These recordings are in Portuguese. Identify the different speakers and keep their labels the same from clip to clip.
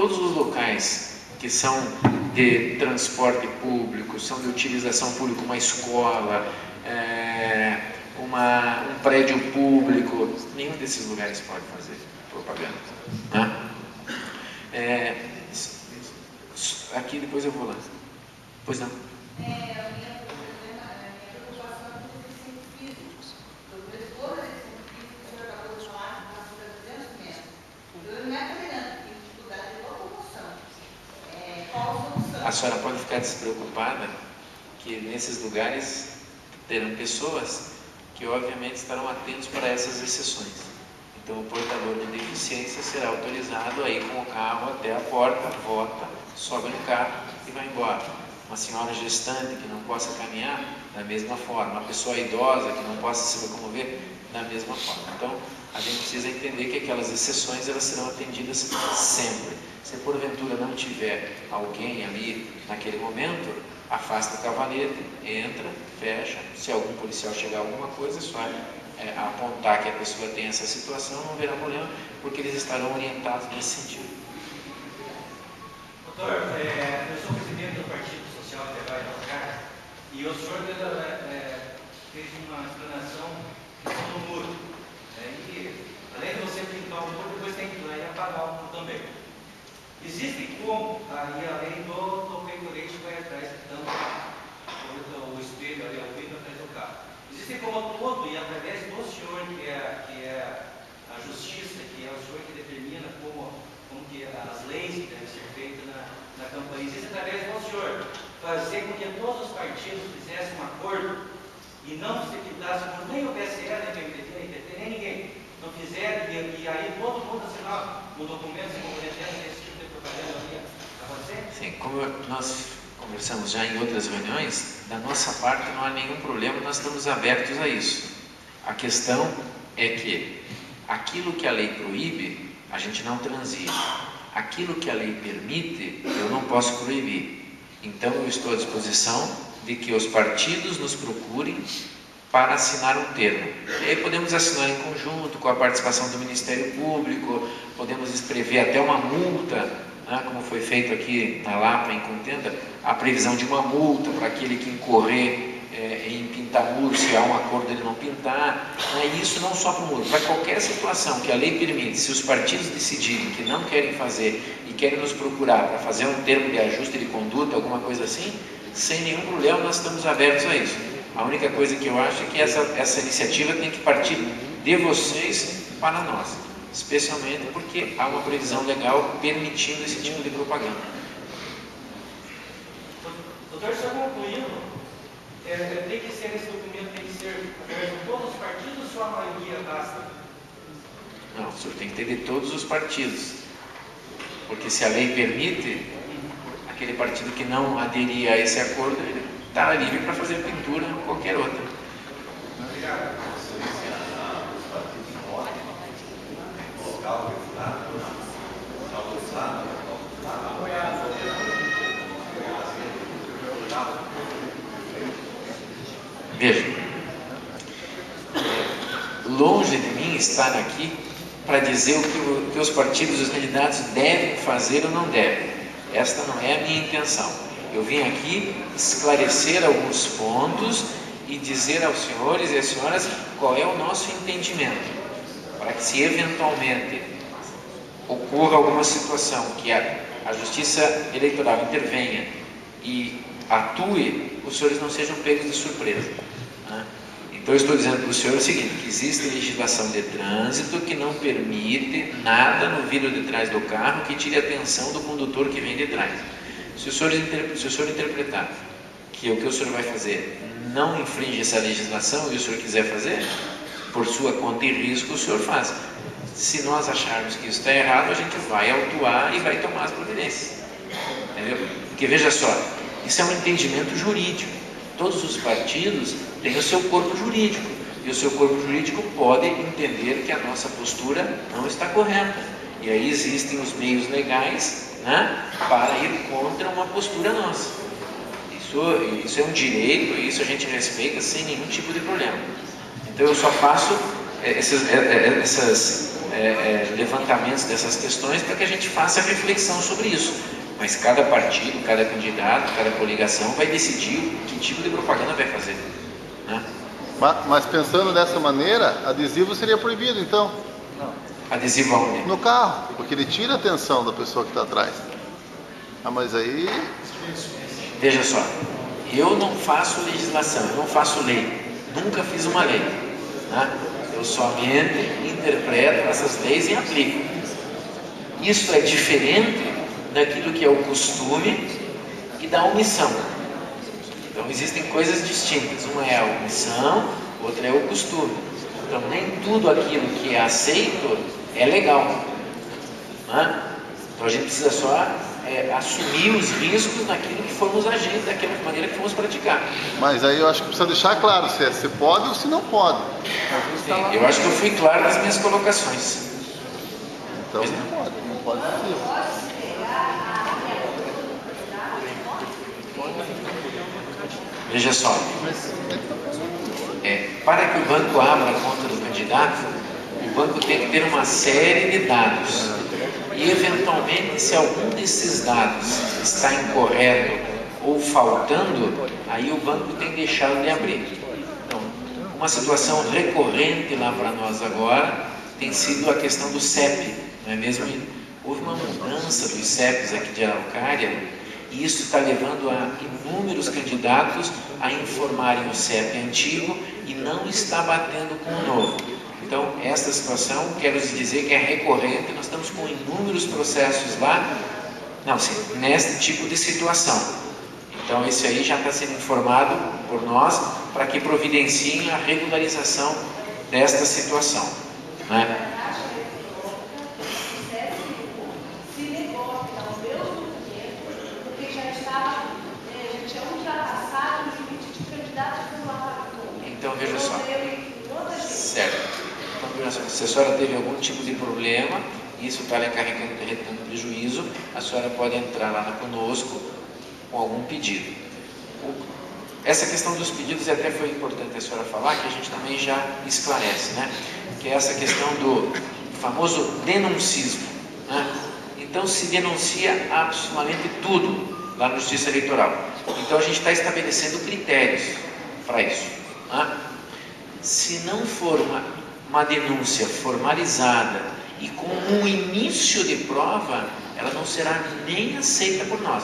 Speaker 1: todos os locais que são de transporte público, são de utilização pública, uma escola, um prédio público, nenhum desses lugares pode fazer propaganda, né? Aqui depois eu vou lá. Pois não?
Speaker 2: A minha preocupação é com os deficientes físicos. Eu vejo todos os deficientes físicos que o senhor acabou de falar, que passam para 200 metros. Eu não é caminhando, tem dificuldade de locomoção. Qual a solução?
Speaker 1: A senhora pode ficar despreocupada que nesses lugares terão pessoas que obviamente estarão atentos para essas exceções. Então o portador de deficiência será autorizado a ir com o carro até a porta, volta, sobe no carro e vai embora. Uma senhora gestante que não possa caminhar, da mesma forma. Uma pessoa idosa que não possa se locomover, da mesma forma. Então a gente precisa entender que aquelas exceções elas serão atendidas sempre. Se porventura não tiver alguém ali naquele momento, afasta o cavalete, entra, fecha. Se algum policial chegar a alguma coisa, é só apontar que a pessoa tem essa situação, não haverá problema, porque eles estarão orientados nesse sentido.
Speaker 3: Doutor, eu sou presidente do Partido Social Liberal e Democrático e o senhor fez uma explanação do muro. E além de você pintar o muro, depois tem que ir lá e apagar o muro também. Existe como, aí além do peito leite vai atrás, dando o espelho ali, o vidro atrás do carro. Existe como todo, e através do senhor, que é a justiça, que é o senhor que determina como que as leis que devem ser feitas na campanha, existe através do senhor fazer com que todos os partidos fizessem um acordo e não se pintasse por nem o PSL, nem o MDB, nem o PT, nem ninguém. Não fizeram, e aí todo mundo assinar um documento se comprometendo nesse tipo de propaganda ali a você?
Speaker 1: Sim, como nós conversamos já em outras reuniões, da nossa parte não há nenhum problema, nós estamos abertos a isso. A questão é que aquilo que a lei proíbe, a gente não transige. Aquilo que a lei permite, eu não posso proibir. Então eu estou à disposição de que os partidos nos procurem para assinar um termo. E aí podemos assinar em conjunto, com a participação do Ministério Público, podemos escrever até uma multa, né, como foi feito aqui na Lapa, em Contenda, a previsão de uma multa para aquele que incorrer em pintar muro, se há um acordo ele não pintar, e isso não só para o muro, para qualquer situação que a lei permite. Se os partidos decidirem que não querem fazer e querem nos procurar para fazer um termo de ajuste de conduta, alguma coisa assim, sem nenhum problema nós estamos abertos a isso. A única coisa que eu acho é que essa iniciativa tem que partir de vocês para nós, especialmente porque há uma previsão legal permitindo esse tipo de propaganda.
Speaker 3: Doutor, só concluindo, tem que ser esse documento, tem que ser através de todos os partidos ou só a maioria basta?
Speaker 1: Não, o senhor tem que ter de todos os partidos, porque se a lei permite, aquele partido que não aderir a esse acordo, ele está livre para fazer pintura ou qualquer outra.
Speaker 4: Obrigado. Os partidos podem colocar o refutado,
Speaker 1: Veja, longe de mim estar aqui para dizer o que os partidos e os candidatos devem fazer ou não devem. Esta não é a minha intenção. Eu vim aqui esclarecer alguns pontos e dizer aos senhores e às senhoras qual é o nosso entendimento, para que se eventualmente ocorra alguma situação que a Justiça Eleitoral intervenha e atue, os senhores não sejam pegos de surpresa, né? Então eu estou dizendo para o senhor o seguinte, que existe legislação de trânsito que não permite nada no vidro de trás do carro que tire a atenção do condutor que vem de trás. Se o senhor interpretar que o que o senhor vai fazer não infringe essa legislação e o senhor quiser fazer, por sua conta e risco, o senhor faz. Se nós acharmos que isso está errado, a gente vai autuar e vai tomar as providências. Entendeu? Porque veja só, isso é um entendimento jurídico. Todos os partidos têm o seu corpo jurídico. E o seu corpo jurídico pode entender que a nossa postura não está correta. E aí existem os meios legais, né, para ir contra uma postura nossa. Isso é um direito, e isso a gente respeita sem nenhum tipo de problema. Então eu só faço essas levantamentos dessas questões para que a gente faça reflexão sobre isso. Mas cada partido, cada candidato, cada coligação vai decidir que tipo de propaganda vai fazer, né?
Speaker 5: Mas pensando dessa maneira, adesivo seria proibido, então?
Speaker 1: Adesivo aonde?
Speaker 5: No carro, porque ele tira a atenção da pessoa que está atrás. Mas aí...
Speaker 1: Veja só, eu não faço legislação, eu não faço lei, nunca fiz uma lei, né? Eu somente interpreto essas leis e aplico. Isso é diferente daquilo que é o costume e da omissão. Então existem coisas distintas, uma é a omissão, outra é o costume. Então nem tudo aquilo que é aceito é legal, né? Então a gente precisa só assumir os riscos naquilo que formos agir, daquela maneira que formos praticar.
Speaker 5: Mas aí eu acho que precisa deixar claro se pode ou se não pode.
Speaker 1: Eu acho que eu fui claro nas minhas colocações.
Speaker 5: Então não pode ser.
Speaker 1: Veja só, para que o banco abra a conta do candidato, o banco tem que ter uma série de dados. E eventualmente, se algum desses dados está incorreto ou faltando, aí o banco tem que deixá-lo de abrir. Então, uma situação recorrente lá para nós agora tem sido a questão do CEP, não é mesmo? Houve uma mudança dos CEPs aqui de Araucária, e isso está levando a inúmeros candidatos a informarem o CEP antigo e não está batendo com o novo. Então, esta situação, quero lhes dizer que é recorrente, nós estamos com inúmeros processos lá, neste tipo de situação. Então, esse aí já está sendo informado por nós para que providenciem a regularização desta situação, né? Então, veja só. Certo. Então, veja só. Se a senhora teve algum tipo de problema, isso está lhe encarregando prejuízo, a senhora pode entrar lá conosco com algum pedido. Essa questão dos pedidos até foi importante a senhora falar, que a gente também já esclarece, né? Que é essa questão do famoso denuncismo, né? Então, se denuncia absolutamente tudo lá na Justiça Eleitoral. Então, a gente está estabelecendo critérios para isso, né? Se não for uma denúncia formalizada e com um início de prova, ela não será nem aceita por nós.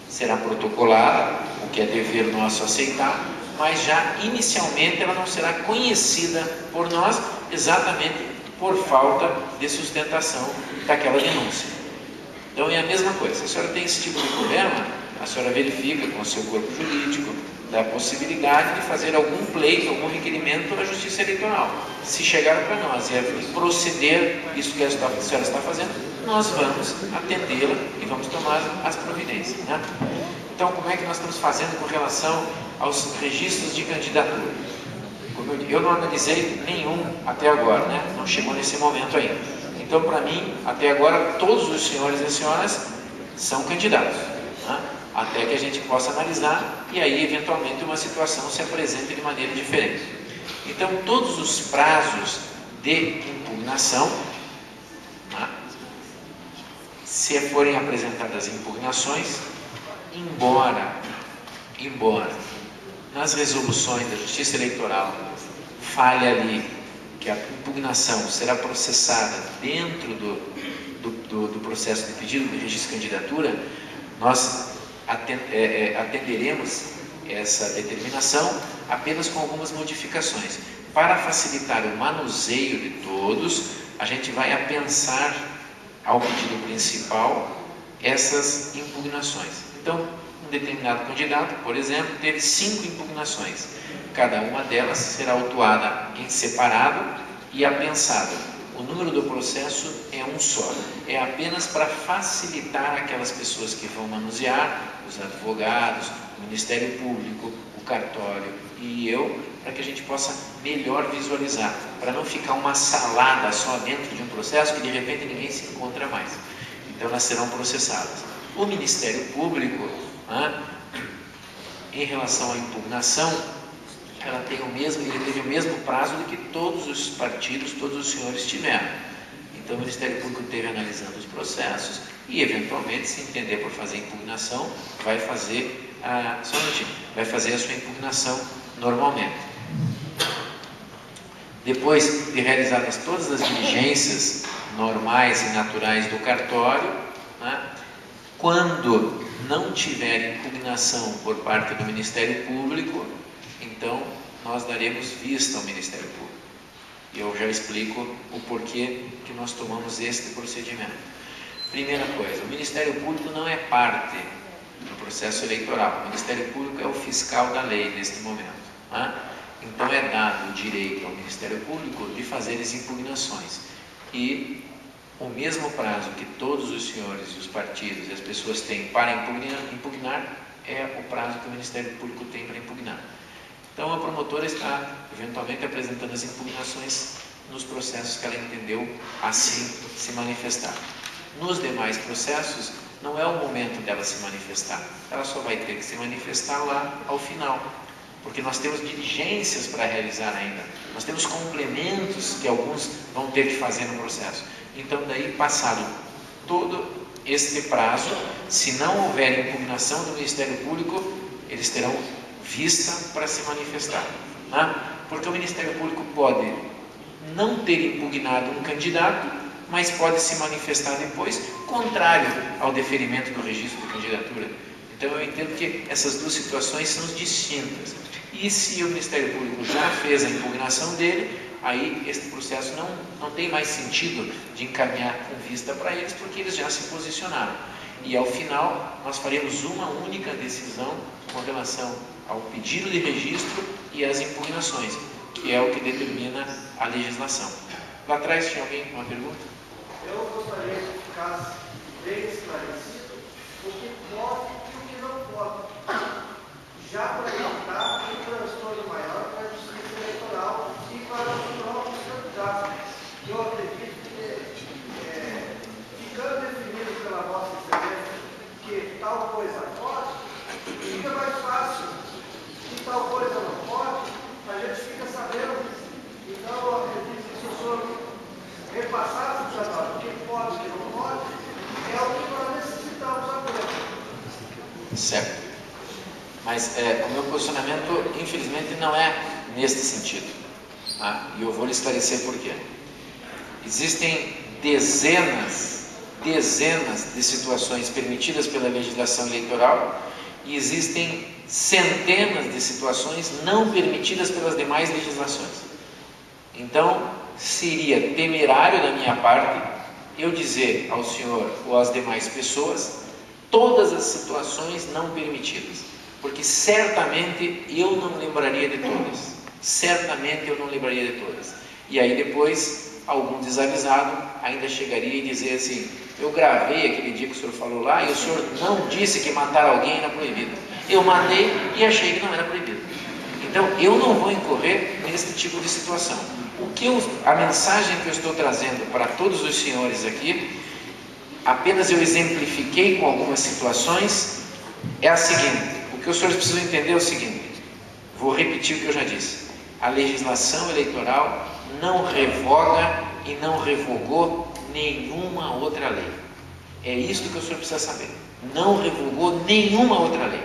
Speaker 1: Será protocolada, o que é dever nosso aceitar, mas já inicialmente ela não será conhecida por nós, exatamente por falta de sustentação daquela denúncia. Então é a mesma coisa. Se a senhora tem esse tipo de problema, a senhora verifica com o seu corpo jurídico da possibilidade de fazer algum pleito, algum requerimento à Justiça Eleitoral. Se chegar para nós e proceder isso que a senhora está fazendo, nós vamos atendê-la e vamos tomar as providências, né? Então, como é que nós estamos fazendo com relação aos registros de candidatura? Como eu não analisei nenhum até agora, né? Não chegou nesse momento ainda. Então, para mim, até agora, todos os senhores e senhoras são candidatos, né? Até que a gente possa analisar e aí, eventualmente, uma situação se apresente de maneira diferente. Então, todos os prazos de impugnação, né? Se forem apresentadas impugnações, embora nas resoluções da Justiça Eleitoral fale ali que a impugnação será processada dentro do processo de pedido de registro de candidatura, nós atenderemos essa determinação apenas com algumas modificações. Para facilitar o manuseio de todos, a gente vai apensar ao pedido principal essas impugnações. Então, um determinado candidato, por exemplo, teve 5 impugnações. Cada uma delas será autuada em separado e apensada. O número do processo é um só. É apenas para facilitar aquelas pessoas que vão manusear, os advogados, o Ministério Público, o cartório e eu, para que a gente possa melhor visualizar, para não ficar uma salada só dentro de um processo que de repente ninguém se encontra mais. Então elas serão processadas. O Ministério Público, em relação à impugnação, ele teve o mesmo prazo do que todos os partidos, todos os senhores tiveram. Então o Ministério Público esteve analisando os processos e, eventualmente, se entender por fazer impugnação, vai fazer a sua impugnação normalmente. Depois de realizadas todas as diligências normais e naturais do cartório, né, quando não tiver impugnação por parte do Ministério Público, então nós daremos vista ao Ministério Público. E eu já explico o porquê que nós tomamos este procedimento. Primeira coisa, o Ministério Público não é parte do processo eleitoral. O Ministério Público é o fiscal da lei neste momento, né? Então é dado o direito ao Ministério Público de fazer as impugnações. E o mesmo prazo que todos os senhores e os partidos e as pessoas têm para impugnar é o prazo que o Ministério Público tem para impugnar. Então a promotora está eventualmente apresentando as impugnações nos processos que ela entendeu assim se manifestar. Nos demais processos não é o momento dela se manifestar, ela só vai ter que se manifestar lá ao final, porque nós temos diligências para realizar ainda, nós temos complementos que alguns vão ter que fazer no processo. Então daí, passado todo este prazo, se não houver impugnação do Ministério Público, eles terão vista para se manifestar, né? Porque o Ministério Público pode não ter impugnado um candidato, mas pode se manifestar depois contrário ao deferimento do registro de candidatura. Então eu entendo que essas duas situações são distintas. E se o Ministério Público já fez a impugnação dele, aí este processo não tem mais sentido de encaminhar com vista para eles, porque eles já se posicionaram. E ao final nós faremos uma única decisão com relação ao pedido de registro e às impugnações, que é o que determina a legislação. Lá atrás tinha alguém com uma pergunta?
Speaker 6: Eu gostaria que ficasse bem esclarecido o que pode e o que não pode, já para evitar um transtorno maior para a justiça eleitoral e para os próprios candidatos. Eu acredito que, ficando definido pela Vossa Excelência que tal coisa pode, fica mais fácil. Se tal coisa não pode, a gente fica sabendo. Então, eu acredito que se o senhor repassar para nós o que pode e o que não pode, é o que nós necessitamos agora.
Speaker 1: Certo. Mas o meu posicionamento, infelizmente, não é neste sentido. Tá? E eu vou lhe esclarecer por quê. Existem dezenas de situações permitidas pela legislação eleitoral e existem centenas de situações não permitidas pelas demais legislações. Então, seria temerário da minha parte eu dizer ao senhor ou às demais pessoas todas as situações não permitidas, porque certamente eu não lembraria de todas. Certamente eu não lembraria de todas. E aí depois, algum desavisado ainda chegaria e dizer assim: eu gravei aquele dia que o senhor falou lá e o senhor não disse que matar alguém era proibido. Eu matei e achei que não era proibido. Então, eu não vou incorrer nesse tipo de situação. A mensagem que eu estou trazendo para todos os senhores aqui, apenas eu exemplifiquei com algumas situações, é a seguinte: o que os senhores precisam entender é o seguinte, vou repetir o que eu já disse: a legislação eleitoral não revoga e não revogou nenhuma outra lei. É isso que o senhor precisa saber. Não revogou nenhuma outra lei.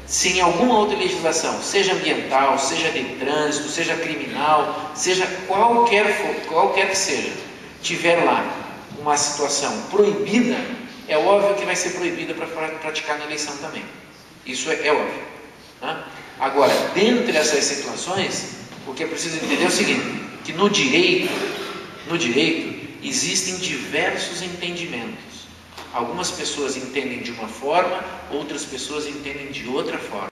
Speaker 1: Se em alguma outra legislação, seja ambiental, seja de trânsito, seja criminal, seja qualquer que seja, tiver lá uma situação proibida, é óbvio que vai ser proibida para praticar na eleição também. Isso é óbvio. Né? Agora, dentre essas situações, o que é preciso entender é o seguinte, que no direito existem diversos entendimentos. Algumas pessoas entendem de uma forma, outras pessoas entendem de outra forma.